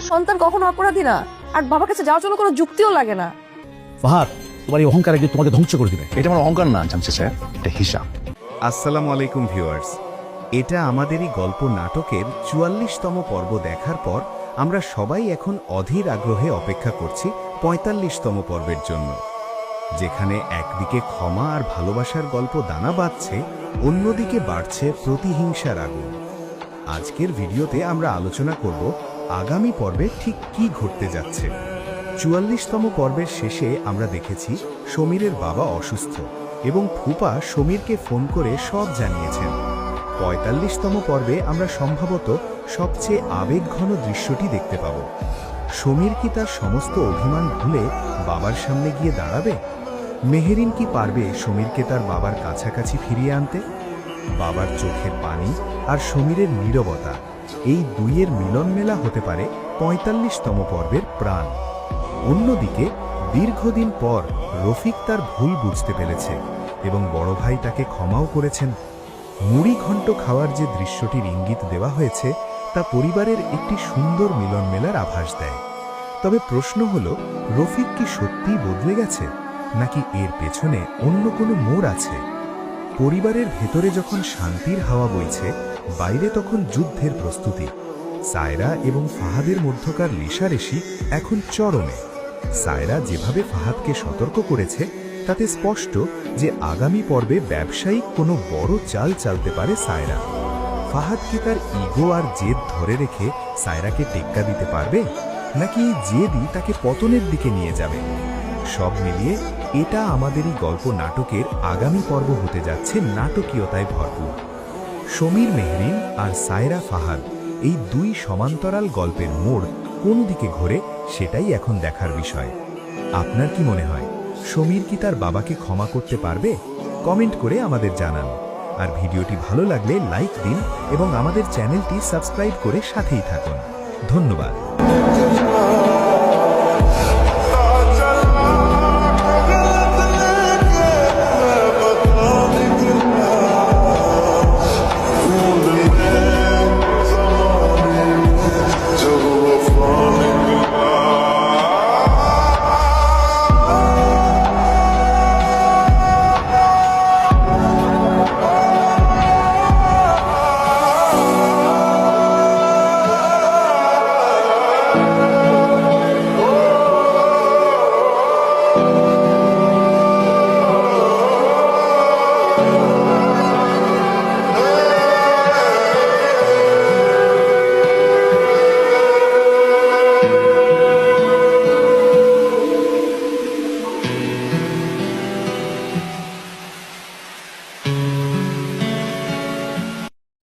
সন্তান কখনো অপরাধী না, আর বাবার কাছে যাওয়ার জন্য কোনো যুক্তিও লাগে না। ফাহাদ, তোমার এই অহংকার একদিন তোমাকে ধ্বংস করে দিবে। এটা আমার অহংকার না জামশেদ সাহেব, এটা হিসাব। আসসালামু আলাইকুম ভিউয়ার্স। এটা আমাদেরই গল্প নাটকের ৪৪তম পর্ব দেখার পর আমরা সবাই এখন অধীর আগ্রহে অপেক্ষা করছি ৪৫তম পর্বের জন্য, যেখানে একদিকে ক্ষমা আর ভালোবাসার গল্প দানা বাঁধছে, অন্যদিকে বাড়ছে প্রতিহিংসার আগুন। আজকের ভিডিওতে আমরা আলোচনা করব আগামী পর্বে ঠিক কি ঘটতে যাচ্ছে। ৪৪তম পর্বের শেষে আমরা দেখেছি সমীরের বাবা অসুস্থ এবং ফুপা সমীরকে ফোন করে সব জানিয়েছেন। ৪৫তম পর্বে আমরা সম্ভবত সবচেয়ে আবেগঘন দৃশ্যটি দেখতে পাব। সমীর কি তার সমস্ত অভিমান ভুলে বাবার সামনে গিয়ে দাঁড়াবে? মেহেরিন কি পারবে সমীরকে তার বাবার কাছাকাছি ফিরিয়ে আনতে? বাবার চোখের পানি আর সমীরের নীরবতা, এই দুইয়ের মিলন মেলা হতে পারে ৪৫তম পর্বের প্রাণ। অন্যদিকে দীর্ঘদিন পর রফিক তার ভুল বুঝতে পেরেছে এবং বড় ভাই তাকে ক্ষমাও করেছেন। মুড়ি ঘণ্ট খাওয়ার যে দৃশ্যটির ইঙ্গিত দেওয়া হয়েছে তা পরিবারের একটি সুন্দর মিলন মেলার আভাস দেয়। তবে প্রশ্ন হল, রফিক কি সত্যিই বদলে গেছে, নাকি এর পেছনে অন্য কোনো মোড় আছে? পরিবারের ভেতরে যখন শান্তির হাওয়া বইছে, বাইরে তখন যুদ্ধের প্রস্তুতি। সায়রা এবং ফাহাদের মধ্যকার রেষারেষি এখন চরমে। সায়রা যেভাবে ফাহাদকে সতর্ক করেছে তাতে স্পষ্ট যে আগামী পর্বে ব্যবসায়িক কোনো বড় চাল চালতে পারে সায়রা। ফাহাদ কি তার ইগো আর জেদ ধরে রেখে সায়রাকে টেক্কা দিতে পারবে, নাকি এই জেদই তাকে পতনের দিকে নিয়ে যাবে? সব মিলিয়ে এটা আমাদেরই গল্প নাটকের আগামী পর্ব হতে যাচ্ছে নাটকীয়তায় ভরপুর। সমীর মেহরিন আর সায়রা ফাহাদ, এই দুই সমান্তরাল গল্পের মোড় কোন দিকে ঘোরে সেটাই এখন দেখার বিষয়। আপনার কি মনে হয়, সমীর কি তার বাবাকে ক্ষমা করতে পারবে? কমেন্ট করে আমাদের জানান। আর ভিডিওটি ভালো লাগলে লাইক দিন এবং আমাদের চ্যানেলটি সাবস্ক্রাইব করে সাথেই থাকুন। ধন্যবাদ।